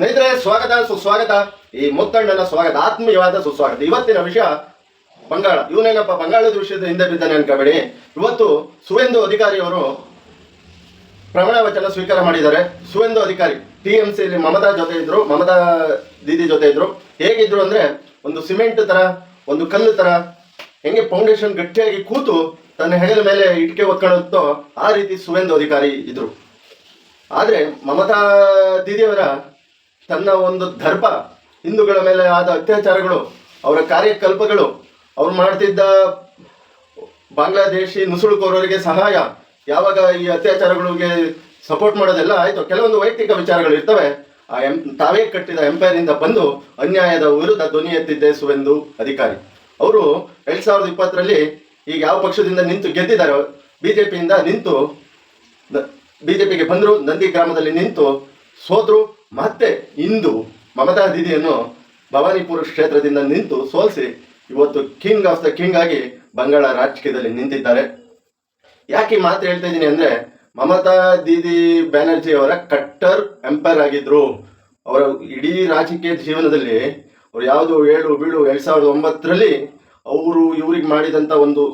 ಸ್ನೇಹಿತರೆ, ಸ್ವಾಗತ ಸುಸ್ವಾಗತ. ಈ ಮುತ್ತಣ್ಣನ ಸ್ವಾಗತ, ಆತ್ಮೀಯವಾದ ಸುಸ್ವಾಗತ. ಇವತ್ತಿನ ವಿಷಯ ಬಂಗಾಳ. ಇವನೇನಪ್ಪ ಬಂಗಾಳದ ವಿಷಯದ ಹಿಂದೆ ಬಿದ್ದಾನೆ ಅನ್ಕೋಬೇಡಿ. ಇವತ್ತು ಸುವೇಂದು ಅಧಿಕಾರಿ ಅವರು ಪ್ರಮಾಣ ವಚನ ಸ್ವೀಕಾರ ಮಾಡಿದ್ದಾರೆ. ಸುವೇಂದು ಅಧಿಕಾರಿ TMCಯಲ್ಲಿ ಮಮತಾ ಜೊತೆ ಇದ್ರು, ಮಮತಾ ದೀದಿ ಜೊತೆ ಇದ್ರು. ಹೇಗಿದ್ರು ಅಂದ್ರೆ ಒಂದು ಸಿಮೆಂಟ್ ತರ, ಒಂದು ಕಲ್ಲು ತರ, ಹೆಂಗೆ ಫೌಂಡೇಶನ್ ಗಟ್ಟಿಯಾಗಿ ಕೂತು ತನ್ನ ಹೆಗಲ ಮೇಲೆ ಇಟ್ಕೆ ಒತ್ಕೊಳ್ಳುತ್ತೋ ಆ ರೀತಿ ಸುವೇಂದು ಅಧಿಕಾರಿ ಇದ್ರು. ಆದರೆ ಮಮತಾ ದೀದಿಯವರ ತನ್ನ ಒಂದು ದರ್ಪ, ಹಿಂದೂಗಳ ಮೇಲೆ ಆದ ಅತ್ಯಾಚಾರಗಳು, ಅವರ ಕಾರ್ಯಕಲ್ಪಗಳು, ಅವ್ರು ಮಾಡ್ತಿದ್ದ ಬಾಂಗ್ಲಾದೇಶಿ ನುಸುಳುಕೋರರಿಗೆ ಸಹಾಯ, ಯಾವಾಗ ಈ ಅತ್ಯಾಚಾರಗಳಿಗೆ ಸಪೋರ್ಟ್ ಮಾಡೋದೆಲ್ಲ ಆಯಿತು. ಕೆಲವೊಂದು ವೈಯಕ್ತಿಕ ವಿಚಾರಗಳು ಇರ್ತವೆ. ತಾವೇ ಕಟ್ಟಿದ ಎಂಪೈರಿಂದ ಬಂದು ಅನ್ಯಾಯದ ವಿರುದ್ಧ ಧ್ವನಿ ಎತ್ತಿದ್ದೆ ಸುವೇಂದು ಅಧಿಕಾರಿ. ಅವರು 2020ರಲ್ಲಿ ಈಗ ಯಾವ ಪಕ್ಷದಿಂದ ನಿಂತು ಗೆದ್ದಿದ್ದಾರೆ, BJPಯಿಂದ ನಿಂತು BJPಗೆ ಬಂದರು, ನಂದಿ ಗ್ರಾಮದಲ್ಲಿ ನಿಂತು ಸೋದ್ರು. ಮತ್ತೆ ಇಂದು ಮಮತಾ ದೀದಿಯನ್ನು ಭವಾನಿಪುರ ಕ್ಷೇತ್ರದಿಂದ ನಿಂತು ಸೋಲಿಸಿ ಇವತ್ತು ಕಿಂಗ್ ಆಫ್ ದ ಕಿಂಗ್ ಆಗಿ ಬಂಗಾಳ ರಾಜಕೀಯದಲ್ಲಿ ನಿಂತಿದ್ದಾರೆ. ಯಾಕೆ ಈ ಮಾತು ಹೇಳ್ತಾ ಇದ್ದೀನಿ ಅಂದರೆ, ಮಮತಾ ದೀದಿ ಬ್ಯಾನರ್ಜಿ ಅವರ ಕಟ್ಟರ್ ಎಂಪೈರ್ ಆಗಿದ್ರು. ಅವರ ಇಡೀ ರಾಜಕೀಯ ಜೀವನದಲ್ಲಿ ಅವ್ರು ಯಾವುದು 2009ರಲ್ಲಿ ಅವರು ಇವ್ರಿಗೆ ಮಾಡಿದಂಥ ಒಂದು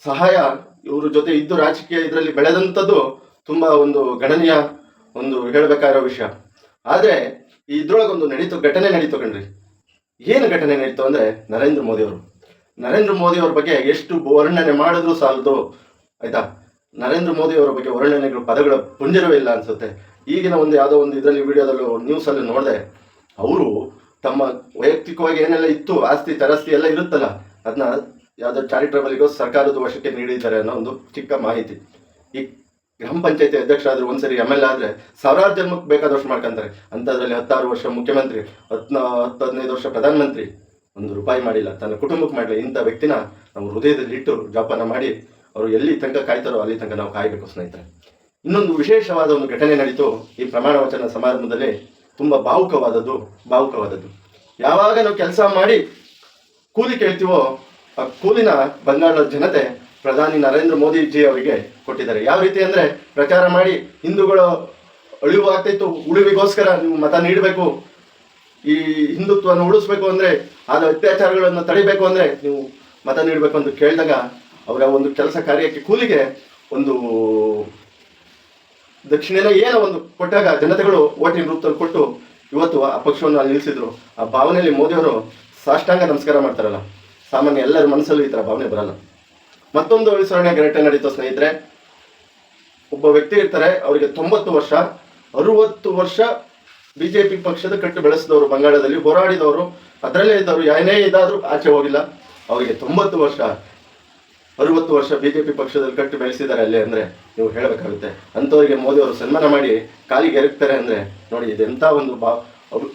ಸಹಾಯ, ಇವ್ರ ಜೊತೆ ಇದ್ದು ರಾಜಕೀಯ ಇದರಲ್ಲಿ ಬೆಳೆದಂಥದ್ದು ತುಂಬ ಒಂದು ಗಣನೀಯ, ಒಂದು ಹೇಳಬೇಕಾಗಿರೋ ವಿಷಯ. ಆದರೆ ಇದ್ರೊಳಗೊಂದು ಘಟನೆ ನಡೀತು ಕಣ್ರಿ. ಏನು ಘಟನೆ ನಡೀತು ಅಂದರೆ, ನರೇಂದ್ರ ಮೋದಿ ಅವ್ರ ಬಗ್ಗೆ ಎಷ್ಟು ವರ್ಣನೆ ಮಾಡಿದ್ರು ಸಾಲದು, ಆಯ್ತಾ. ನರೇಂದ್ರ ಮೋದಿ ಅವರ ಬಗ್ಗೆ ವರ್ಣನೆಗಳು, ಪದಗಳ ಪುಂಜರವೇ ಇಲ್ಲ ಅನ್ಸುತ್ತೆ. ಈಗಿನ ಒಂದು ಯಾವುದೋ ಒಂದು ಇದರಲ್ಲಿ ವಿಡಿಯೋದಲ್ಲೂ ನ್ಯೂಸಲ್ಲಿ ನೋಡಿದೆ, ಅವರು ತಮ್ಮ ವೈಯಕ್ತಿಕವಾಗಿ ಏನೆಲ್ಲ ಇತ್ತು, ಆಸ್ತಿ ತರಸ್ತಿ ಎಲ್ಲ ಇರುತ್ತಲ್ಲ, ಅದನ್ನ ಯಾವುದೋ ಚಾರಿಟಬಲ್ಗೋ ಸರ್ಕಾರದ ವಶಕ್ಕೆ ನೀಡಿದ್ದಾರೆ ಅನ್ನೋ ಒಂದು ಚಿಕ್ಕ ಮಾಹಿತಿ. ಈ ಗ್ರಾಮ ಪಂಚಾಯತಿ ಅಧ್ಯಕ್ಷ ಆದ್ರೆ, ಒಂದ್ಸರಿ MLA ಆದ್ರೆ ಸಾವಿರಾರು ಜನ್ಮಕ್ಕೆ ಬೇಕಾದಷ್ಟು ಮಾಡ್ಕೊಂತಾರೆ. ಅಂಥದ್ರಲ್ಲಿ 16 ವರ್ಷ ಮುಖ್ಯಮಂತ್ರಿ, 10-15 ವರ್ಷ ಪ್ರಧಾನಮಂತ್ರಿ, ₹1 ಮಾಡಿಲ್ಲ, ತನ್ನ ಕುಟುಂಬಕ್ಕೆ ಮಾಡಲಿಲ್ಲ. ಇಂಥ ವ್ಯಕ್ತಿನ ನಾವು ಹೃದಯದಲ್ಲಿ ಇಟ್ಟು ಜೋಪಾನ ಮಾಡಿ ಅವರು ಎಲ್ಲಿ ತನಕ ಕಾಯ್ತಾರೋ ಅಲ್ಲಿ ತನಕ ನಾವು ಕಾಯಬೇಕು ಸ್ನೇಹಿತರೆ. ಇನ್ನೊಂದು ವಿಶೇಷವಾದ ಒಂದು ಘಟನೆ ನಡೀತು ಈ ಪ್ರಮಾಣ ವಚನ ಸಮಾರಂಭದಲ್ಲಿ. ತುಂಬ ಭಾವುಕವಾದದ್ದು. ಯಾವಾಗ ನಾವು ಕೆಲಸ ಮಾಡಿ ಕೂಲಿ ಕೇಳ್ತೀವೋ, ಆ ಕೂಲಿನ ಬಂಗಾಳದ ಜನತೆ ಪ್ರಧಾನಿ ನರೇಂದ್ರ ಮೋದಿಜಿ ಅವರಿಗೆ ಕೊಟ್ಟಿದ್ದಾರೆ. ಯಾವ ರೀತಿ ಅಂದರೆ, ಪ್ರಚಾರ ಮಾಡಿ ಹಿಂದೂಗಳು ಅಳಿವು ಆಗ್ತಾಯಿತ್ತು, ಉಳಿವಿಗೋಸ್ಕರ ನೀವು ಮತ ನೀಡಬೇಕು, ಈ ಹಿಂದುತ್ವವನ್ನು ಉಳಿಸ್ಬೇಕು ಅಂದರೆ, ಆದ ಅತ್ಯಾಚಾರಗಳನ್ನು ತಡಿಬೇಕು ಅಂದರೆ ನೀವು ಮತ ನೀಡಬೇಕು ಅಂತ ಕೇಳಿದಾಗ, ಅವರ ಒಂದು ಕೆಲಸ ಕಾರ್ಯಕ್ಕೆ ಕೂಲಿಗೆ ಒಂದು ದಕ್ಷಿಣೆನ ಏನೋ ಒಂದು ಕೊಟ್ಟಾಗ ಜನತೆಗಳು ಓಟಿನ ರೂಪದಲ್ಲಿ ಕೊಟ್ಟು ಇವತ್ತು ಆ ಪಕ್ಷವನ್ನು ಅಲ್ಲಿ ನಿಲ್ಲಿಸಿದ್ರು. ಆ ಭಾವನೆಯಲ್ಲಿ ಮೋದಿಯವರು ಸಾಷ್ಟಾಂಗ ನಮಸ್ಕಾರ ಮಾಡ್ತಾರಲ್ಲ, ಸಾಮಾನ್ಯ ಎಲ್ಲರ ಮನಸ್ಸಲ್ಲೂ ಈ ಥರ ಭಾವನೆ ಬರಲ್ಲ. ಮತ್ತೊಂದು ವಿಚಾರಣೆ ಘಟನೆ ನಡೀತು ಸ್ನೇಹಿತರೆ. ಒಬ್ಬ ವ್ಯಕ್ತಿ ಇರ್ತಾರೆ, ಅವರಿಗೆ 90 ವರ್ಷ, 60 ವರ್ಷ BJP ಪಕ್ಷದ ಕಟ್ಟು ಬೆಳೆಸಿದವರು, ಬಂಗಾಳದಲ್ಲಿ ಹೋರಾಡಿದವರು, ಅದರಲ್ಲೇ ಇದ್ದವರು, ಏನೇ ಇದಾದರೂ ಆಚೆ ಹೋಗಿಲ್ಲ. ಅವರಿಗೆ 90 ವರ್ಷ, 60 ವರ್ಷ BJP ಪಕ್ಷದಲ್ಲಿ ಕಟ್ಟು ಬೆಳೆಸಿದ್ದಾರೆ ಅಲ್ಲಿ ಅಂದರೆ ನೀವು ಹೇಳಬೇಕಾಗುತ್ತೆ. ಅಂಥವರಿಗೆ ಮೋದಿ ಅವರು ಸನ್ಮಾನ ಮಾಡಿ ಕಾಲಿಗೆ ಎರಗ್ತಾರೆ ಅಂದರೆ ನೋಡಿ, ಇದೆಂಥ ಒಂದು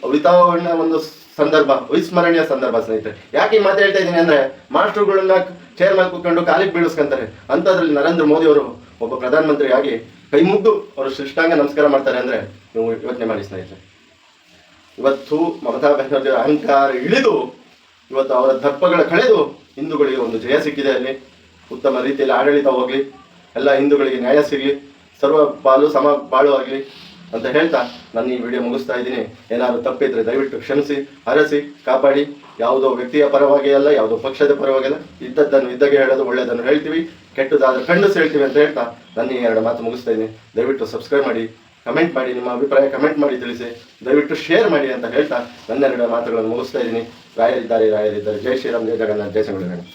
ಅವಿತಾವಣ್ಣ ಒಂದು ಸಂದರ್ಭ, ಅವಿಸ್ಮರಣೀಯ ಸಂದರ್ಭ ಸ್ನೇಹಿತರೆ. ಯಾಕೆ ಈ ಮಾತು ಹೇಳ್ತಾ ಇದ್ದೀನಿ ಅಂದರೆ, ಮಾಸ್ಟರ್ಗಳನ್ನ ಚೇರ್ ಮೇಲೆ ಕೂತ್ಕೊಂಡು ಕಾಲಿಗೆ ಬೀಳಿಸ್ಕೊಂತಾರೆ. ಅಂಥದ್ರಲ್ಲಿ ನರೇಂದ್ರ ಮೋದಿ ಅವರು ಒಬ್ಬ ಪ್ರಧಾನಮಂತ್ರಿ ಆಗಿ ಕೈ ಮುಗ್ದು ಅವರು ಶಿಷ್ಟಾಂಗ ನಮಸ್ಕಾರ ಮಾಡ್ತಾರೆ ಅಂದರೆ ನೀವು ಯೋಚನೆ ಮಾಡಿ ಸ್ನೇಹಿತರೆ. ಇವತ್ತು ಮಮತಾ ಬ್ಯಾನರ್ಜಿ ಅಹಂಕಾರ ಇಳಿದು ಇವತ್ತು ಅವರ ದರ್ಪಗಳ ಕಳೆದು ಹಿಂದೂಗಳಿಗೆ ಒಂದು ಜಯ ಸಿಕ್ಕಿದೆ. ಅಲ್ಲಿ ಉತ್ತಮ ರೀತಿಯಲ್ಲಿ ಆಡಳಿತ ಹೋಗಲಿ, ಎಲ್ಲ ಹಿಂದೂಗಳಿಗೆ ನ್ಯಾಯ ಸಿಗಲಿ, ಸರ್ವ ಪಾಲು ಸಮ ಬಾಳು ಆಗಲಿ ಅಂತ ಹೇಳ್ತಾ ನಾನು ಈ ವಿಡಿಯೋ ಮುಗಿಸ್ತಾ ಇದ್ದೀನಿ. ಏನಾದರೂ ತಪ್ಪಿದ್ರೆ ದಯವಿಟ್ಟು ಕ್ಷಮಿಸಿ, ಹರಸಿ, ಕಾಪಾಡಿ. ಯಾವುದೋ ವ್ಯಕ್ತಿಯ ಪರವಾಗಿ ಅಲ್ಲ, ಯಾವುದೋ ಪಕ್ಷದ ಪರವಾಗಿ ಅಲ್ಲ, ಇದ್ದದ್ದನ್ನು ಇದ್ದಾಗೆ ಹೇಳೋದು, ಒಳ್ಳೆಯದನ್ನು ಹೇಳ್ತೀವಿ, ಕೆಟ್ಟದಾದ್ರೆ ಖಂಡಿಸಿ ಹೇಳ್ತೀವಿ ಅಂತ ಹೇಳ್ತಾ ನಾನು ಈ 2 ಮಾತು ಮುಗಿಸ್ತಾ ಇದ್ದೀನಿ. ದಯವಿಟ್ಟು ಸಬ್ಸ್ಕ್ರೈಬ್ ಮಾಡಿ, ಕಮೆಂಟ್ ಮಾಡಿ, ನಿಮ್ಮ ಅಭಿಪ್ರಾಯ ಕಮೆಂಟ್ ಮಾಡಿ ತಿಳಿಸಿ, ದಯವಿಟ್ಟು ಶೇರ್ ಮಾಡಿ ಅಂತ ಹೇಳ್ತಾ ನನ್ನ 2 ಮಾತುಗಳನ್ನು ಮುಗಿಸ್ತಾ ಇದ್ದೀನಿ. ರಾಯರಿದ್ದಾರೆ. ಜೈ ಶ್ರೀರಾಮ್, ಜೈ ಜಗನ್ನಾಥ್, ಜೈ ಸಂಗೊಳ್ಳಿ.